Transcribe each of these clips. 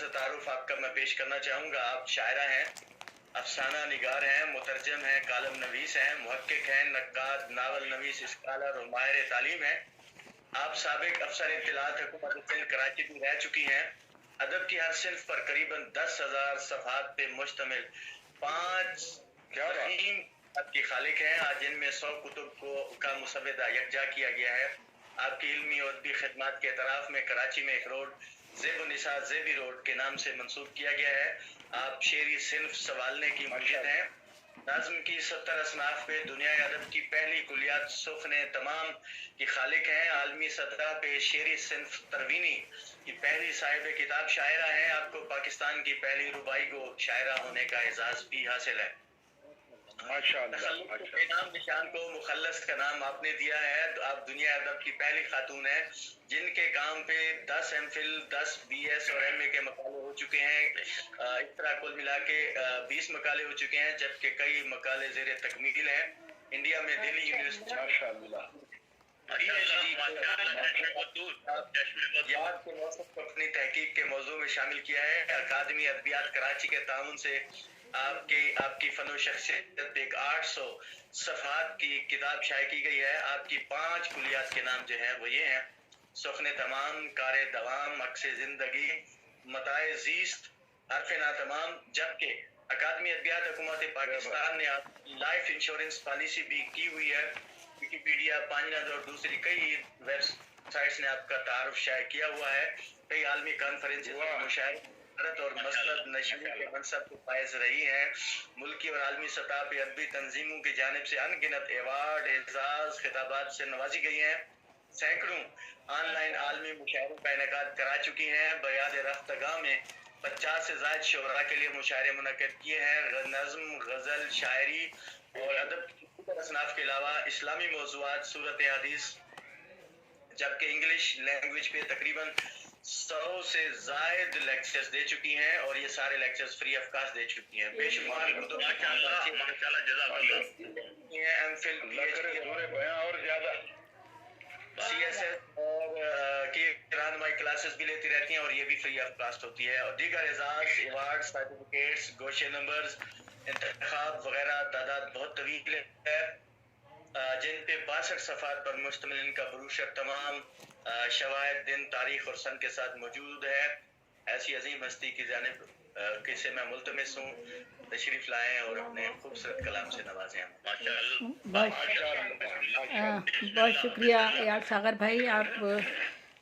तारुफ आपका मैं पेश करना चाहूँगा। आप शायरा हैं, अफसाना निगार हैं, मुतरजम हैं, कालम नवीस हैं, मुहक्किक हैं, नक्काद, नावल नवीस, स्कॉलर और माहिर तालीम हैं। आप साबिक अफसर इत्तलात हुकूमत सिंध कराची भी रह चुकी हैं। अदब की हर सिल्फ पर करीबन 10,000 सफ़हात पे मुश्तमिल 5 आपकी खालिक हैं। आज इनमें 100 कुतुब का मुसव्वदा यकजा किया गया है। आपकी इल्मी और अदबी खिदमात के एतराफ़ में कराची में एक रोड ज़ेब निसा ज़ेबी रोड के नाम से मंसूब किया गया है। आप शेरी सिन्फ संभालने की मुजिद हैं। नाज़्म की 70 असनाफ पे दुनिया अदब की पहली कुलियात सुखने तमाम की खालिक हैं। आलमी सतह पे शेरी सिन्फ तरवीनी की पहली साहिब किताब शायरा हैं। आपको पाकिस्तान की पहली रुबाई को शायरा होने का एजाज़ भी हासिल है। नाम निशान को मुखल्लस का नाम आपने दिया है। आप दुनिया अदब की पहली खातून हैं जिनके काम पे 10 एमफिल, 10 बीएस और एमए के मकाले हो चुके हैं। इस तरह कुल मिला के 20 मकाले हो चुके हैं, जबकि कई मकाले ज़ेरे तकमील हैं। इंडिया में दिल्ली यूनिवर्सिटी अपनी तहकीक के मौजू में शामिल किया है। अकादमी अदबियात कराची के ताउन से आपकी फनो शख्सियत पे 800 सफ़हात की किताब शाये की गई है। आपकी 5 कुलियात के नाम जो है वो ये हैं: सुखने तमाम, कारे दवाम, अक्से जिंदगी, मताए ज़ीस्त, हरफ़े ना तमाम। जबकि अकादमी अदबियात हुकूमत पाकिस्तान ने लाइफ इंश्योरेंस पॉलिसी भी की हुई है। विकिपीडिया, पांजनद और दूसरी कई वेबसाइट्स ने आपका तारुफ शाये किया हुआ है। कई आलमी कॉन्फ्रेंस और मसलद नशरी के मनसब को फायज रही हैं। मुल्की और आलमी सतह पर अदबी तंजीमों की जानिब से अनगिनत एवार्ड, एजाज, खिताबात से नवाजी गई हैं। सैकड़ों ऑनलाइन आलमी मुशायरों का इनेकाद करा चुकी हैं। बयाद रफ्तगा में 50 से ज़ायद शोरा के लिए मुशायरे मुनक्किद किए हैं। नज़्म, गज़ल, शायरी और अदब की असनाफ के अलावा इस्लामी मौज़ूआत, सूरत हदीस, जबकि इंग्लिश लैंग्वेज पे तकरीबन 100 से ज़ायद लेक्चर्स दे चुकी हैं और ये सारे लेक्चर्स फ्री ऑफ कॉस्ट दे चुकी हैं। बेशुमार एमफिल, पीएचडी और ज़्यादा सीएसएस और की रहनुमाई क्लासेस भी लेती रहती हैं और ये भी फ्री ऑफ कॉस्ट होती है। और दीगर एजाज, अवार्ड, सर्टिफिकेट्स, गोशे नंबर्स, इंतखाब वगैरह तादाद बहुत तवील है, जिन पे 62 सफ़हात पर मुश्तमिल इनका ब्रोशर तमाम शवाहिद, दिन, तारीख और सन के साथ मौजूद है। ऐसी अजीम हस्ती की जानिब किसे मैं मुल्तमिस हूँ तशरीफ लाएं और अपने खूबसूरत कलाम से नवाजें। बहुत शुक्रिया यार सागर भाई, आप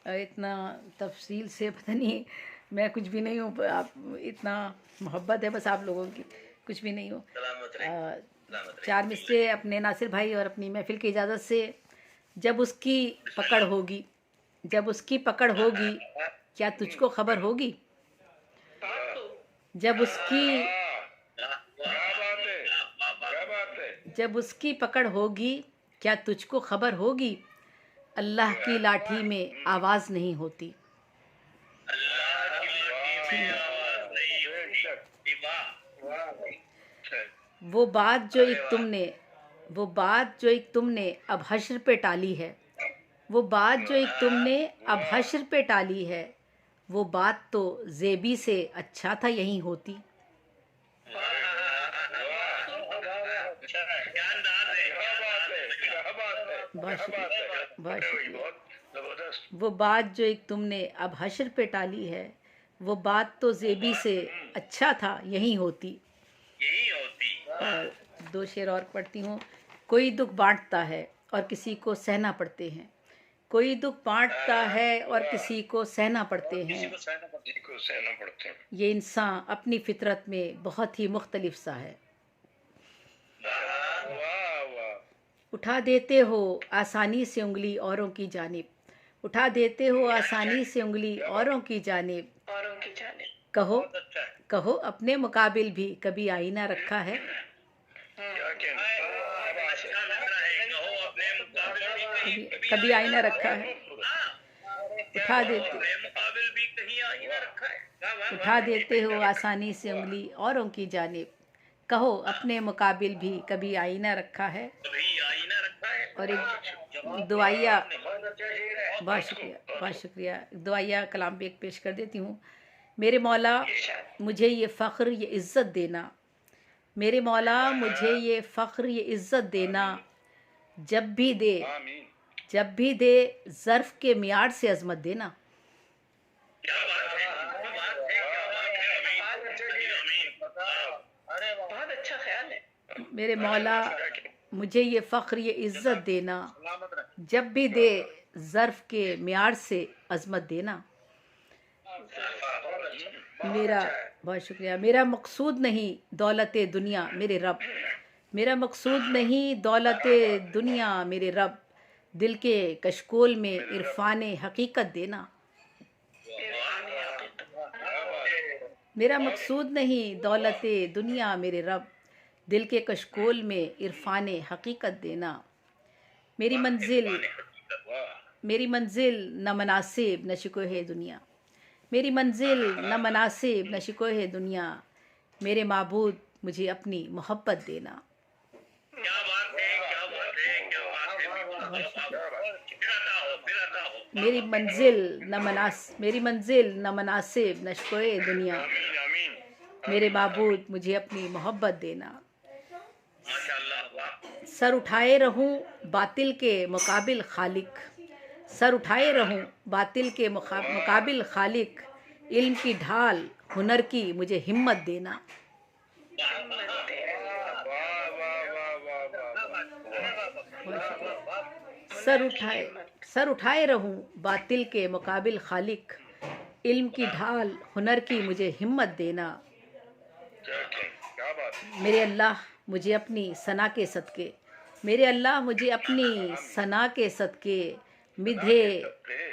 इतना तफसील से, पता नहीं मैं कुछ भी नहीं हूँ, आप इतना मोहब्बत है बस आप लोगों की, कुछ भी नहीं हूँ। 4 मिसरे अपने नासिर भाई और अपनी महफिल की इजाज़त से। जब उसकी पकड़ होगी, जब उसकी पकड़ होगी, क्या तुझको खबर होगी? जब उसकी पकड़ होगी, क्या तुझको खबर होगी? अल्लाह की लाठी में आवाज़ नहीं होती। वो बात जो एक तुमने अब हश्र पे टाली है, वो बात जो एक तुमने अब हश्र पे टाली है, वो बात तो ज़ेबी से अच्छा था यहीं होती। वो बात जो एक तुमने अब हश्र पे टाली है, वो बात तो ज़ेबी से अच्छा था यहीं होती। और 2 शेर और पढ़ती हूँ। कोई दुख बांटता है और किसी को सहना पड़ते हैं, कोई दुख बांटता है और किसी को सहना पड़ते हैं। ये इंसान अपनी फितरत में बहुत ही मुख्तलिफ सा है। उठा देते हो आसानी से उंगली औरों की जानिब, उठा देते हो आसानी से उंगली औरों की जानिब। कहो अपने मुकाबिल भी कभी आईना रखा है? कभी आईना रखा है? उठा देते हो आसानी से उंगली औरों की जानिब। कहो अपने मुकाबिल भी कभी आईना रखा है? और एक दुआया, बहुत शुक्रिया दुआया कलाम भी एक पेश कर देती हूँ میرے مولا مجھے یہ فخر یہ عزت دینا، میرے مولا مجھے یہ فخر یہ عزت دینا، جب بھی دے جب بھی دے ظرف کے معیار سے عظمت دینا۔ بہت اچھا خیال ہے۔ میرے مولا مجھے یہ فخر یہ عزت دینا، جب بھی دے ظرف کے معیار سے عظمت دینا۔ بہت شکریہ۔ میرا مقصود نہیں دولت دنیا میرے رب، میرا مقصود نہیں دولت دنیا میرے رب، دل کے کشکول میں عرفان حقیقت دینا۔ میرا مقصود نہیں دولت دنیا میرے رب، دل کے کشکول میں عرفان حقیقت دینا۔ میری منزل نہ مناسب نہ شکوہ دنیا، میری منزل نہ مناسب نہ شکوہ دنیا، میرے معبود مجھے اپنی محبت دینا۔ میری منزل نہ مناسب نہ شکوہ دنیا، میرے معبود مجھے اپنی محبت دینا۔ سر اٹھائے رہوں باطل کے مقابل خالق، سر اٹھائے رہوں باطل کے مقابل خالق، علم کی ڈھال ہنر کی مجھے ہمت دینا۔ سر اٹھائے رہوں باطل کے مقابل خالق، علم کی ڈھال ہنر کی مجھے ہمت دینا۔ میرے اللہ مجھے اپنی ثنا کے صدقے، میرے اللہ مجھے اپنی ثنا کے صدقے،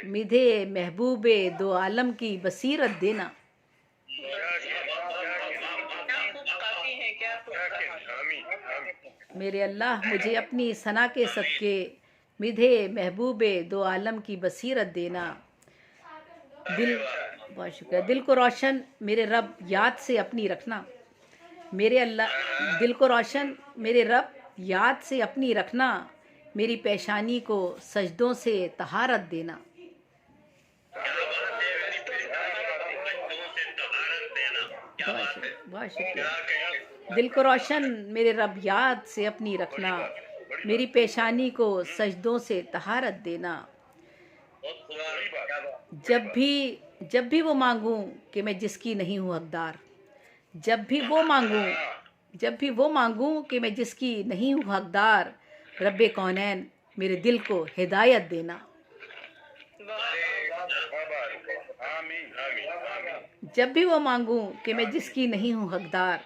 مدھے محبوب دو عالم کی بصیرت دینا۔ میرے اللہ مجھے اپنی ثنا کے صدقے، مدھے محبوب دو عالم کی بصیرت دینا۔ بہت شکریہ۔ دل کو روشن میرے رب یاد سے اپنی رکھنا، میرے اللہ دل کو روشن میرے رب یاد سے اپنی رکھنا، میری پیشانی کو سجدوں سے طہارت دینا۔ بہت شکریہ۔ دل کو روشن میرے رب یاد سے اپنی رکھنا، میری پیشانی کو سجدوں سے طہارت دینا۔ جب بھی وہ مانگوں کہ میں جس کی نہیں ہوں حقدار، جب بھی وہ مانگوں کہ میں جس کی نہیں ہوں حقدار، رب کونین میرے دل کو ہدایت دینا۔ جب بھی وہ مانگوں کہ میں جس کی نہیں ہوں حقدار،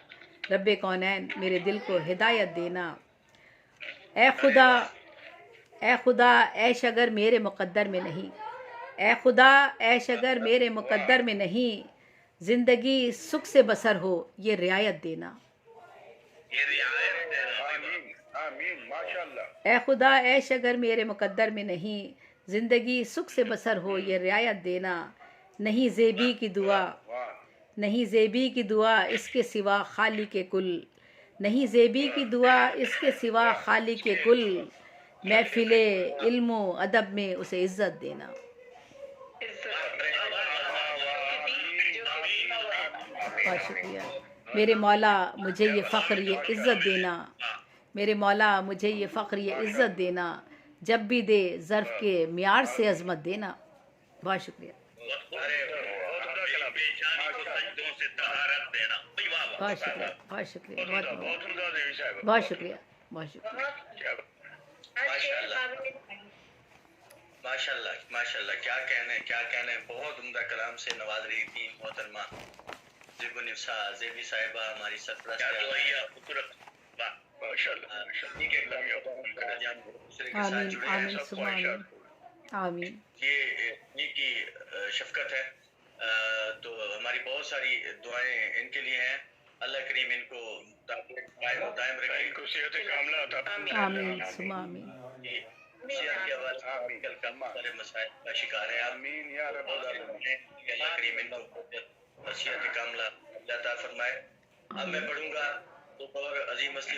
رب کونین میرے دل کو ہدایت دینا۔ اے خدا عیش اگر میرے مقدر میں نہیں، اے خدا عیش اگر میرے مقدر میں نہیں، زندگی سکھ سے بسر ہو یہ رعایت دینا۔ اے خدا عیش اگر میرے مقدر میں نہیں، زندگی سکھ سے بسر ہو یہ رعایت دینا۔ نہیں زیبی کی دعا اس کے سوا خالق کل، نہیں زیبی کی دعا اس کے سوا خالق کل، محفل علم و ادب میں اسے عزت دینا۔ بہت شکریہ۔ میرے مولا مجھے یہ فخر یہ عزت دینا، میرے مولا مجھے یہ فخر یہ عزت دینا، جب بھی دے ظرف کے معیار سے عظمت دینا۔ بہت شکریہ۔ بہت شکریہ، بہت شکریہ، بہت شکریہ، بہت شکریہ۔ ماشاء اللہ کیا کہنے، بہت عمدہ کلام سے نواز رہی تھی محترمہ زیب النفسا زیبی صاحبہ ہماری سرپرست۔ آمین۔ یہ انہی کی شفقت ہے، تو ہماری بہت ساری دعائیں ان کے لیے ہیں۔ اللہ کریم ان کو دائم رکھے، ان کو صحت کاملہ عطا فرمائے۔ آمین ثم آمین۔ صحت کے حوالے سے کل سارے مسائل کا شکار ہے۔ آمین یا رب العالمین۔ اللہ کریم ان کو صحت کاملہ عطا فرمائے۔ اب میں پڑھوں گا تو اور عظیم مسلم